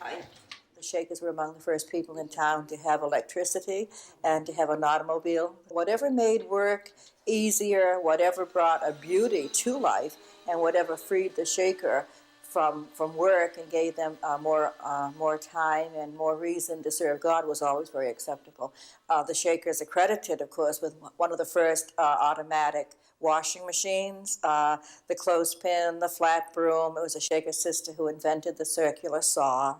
Hi. The Shakers were among the first people in town to have electricity and to have an automobile. Whatever made work easier, whatever brought a beauty to life, and whatever freed the Shaker from work and gave them more time and more reason to serve God was always very acceptable. The Shaker is accredited, of course, with one of the first automatic washing machines, the clothespin, the flat broom. It was a Shaker sister who invented the circular saw.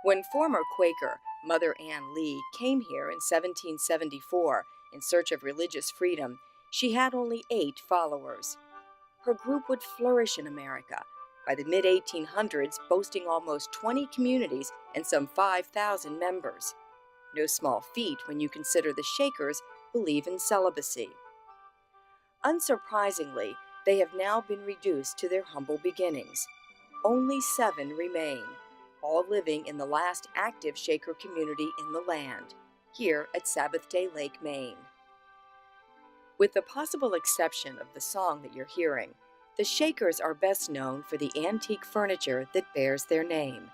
When former Quaker Mother Ann Lee came here in 1774 in search of religious freedom, she had only 8 followers. Her group would flourish in America, by the mid-1800s boasting almost 20 communities and some 5,000 members. No small feat when you consider the Shakers believe in celibacy. Unsurprisingly, they have now been reduced to their humble beginnings. Only 7 remain, all living in the last active Shaker community in the land, here at Sabbath Day Lake, Maine. With the possible exception of the song that you're hearing, the Shakers are best known for the antique furniture that bears their name.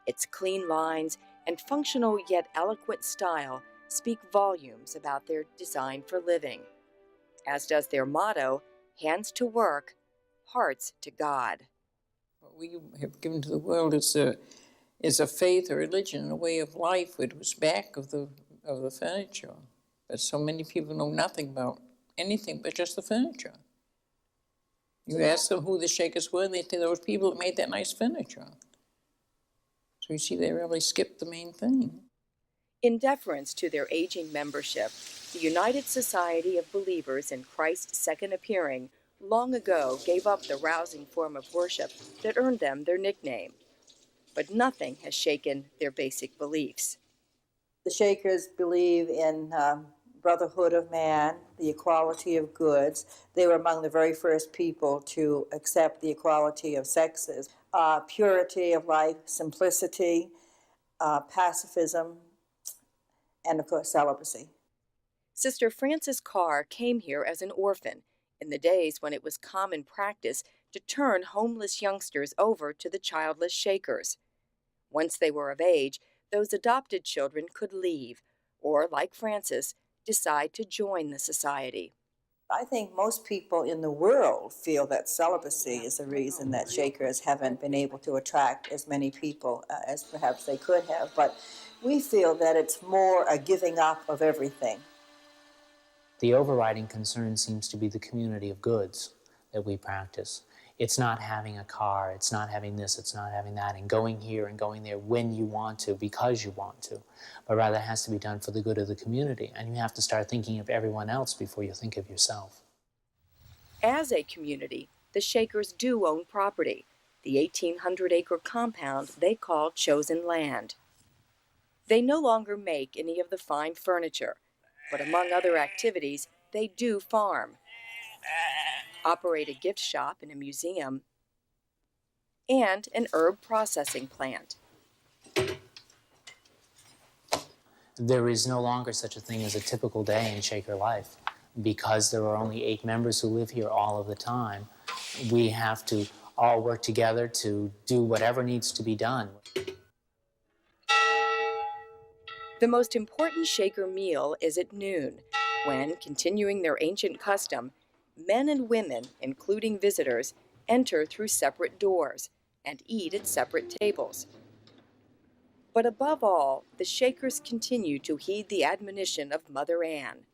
Its clean lines and functional yet eloquent style speak volumes about their design for living, as does their motto, hands to work, hearts to God. What we have given to the world is a faith, a religion, a way of life. It was back of the furniture. But so many people know nothing about anything but just the furniture. You ask them who the Shakers were, they say those people that made that nice furniture. So you see, they really skipped the main thing. In deference to their aging membership, the United Society of Believers in Christ's Second Appearing long ago gave up the rousing form of worship that earned them their nickname. But nothing has shaken their basic beliefs. The Shakers believe in brotherhood of man, the equality of goods. They were among the very first people to accept the equality of sexes. Purity of life, simplicity, pacifism, and of course celibacy. Sister Frances Carr came here as an orphan in the days when it was common practice to turn homeless youngsters over to the childless Shakers. Once they were of age, those adopted children could leave, or, like Frances, decide to join the society. I think most people in the world feel that celibacy is the reason that Shakers haven't been able to attract as many people as perhaps they could have, but we feel that it's more a giving up of everything. The overriding concern seems to be the community of goods that we practice. It's not having a car, it's not having this, it's not having that, and going here and going there when you want to, because you want to, but rather it has to be done for the good of the community, and you have to start thinking of everyone else before you think of yourself. As a community, the Shakers do own property, the 1,800-acre compound they call Chosen Land. They no longer make any of the fine furniture, but among other activities, they do farm, operate a gift shop and a museum, and an herb processing plant. There is no longer such a thing as a typical day in Shaker life. Because there are only 8 members who live here all of the time, we have to all work together to do whatever needs to be done. The most important Shaker meal is at noon, when, continuing their ancient custom, men and women, including visitors, enter through separate doors and eat at separate tables. But above all, the Shakers continue to heed the admonition of Mother Ann,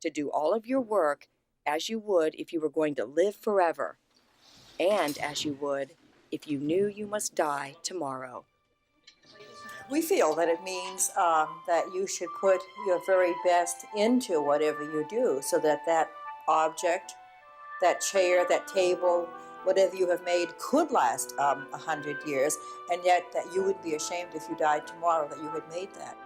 to do all of your work as you would if you were going to live forever, and as you would if you knew you must die tomorrow. We feel that it means that you should put your very best into whatever you do, so that that object, that chair, that table, whatever you have made could last 100 years, and yet that you would be ashamed if you died tomorrow that you had made that.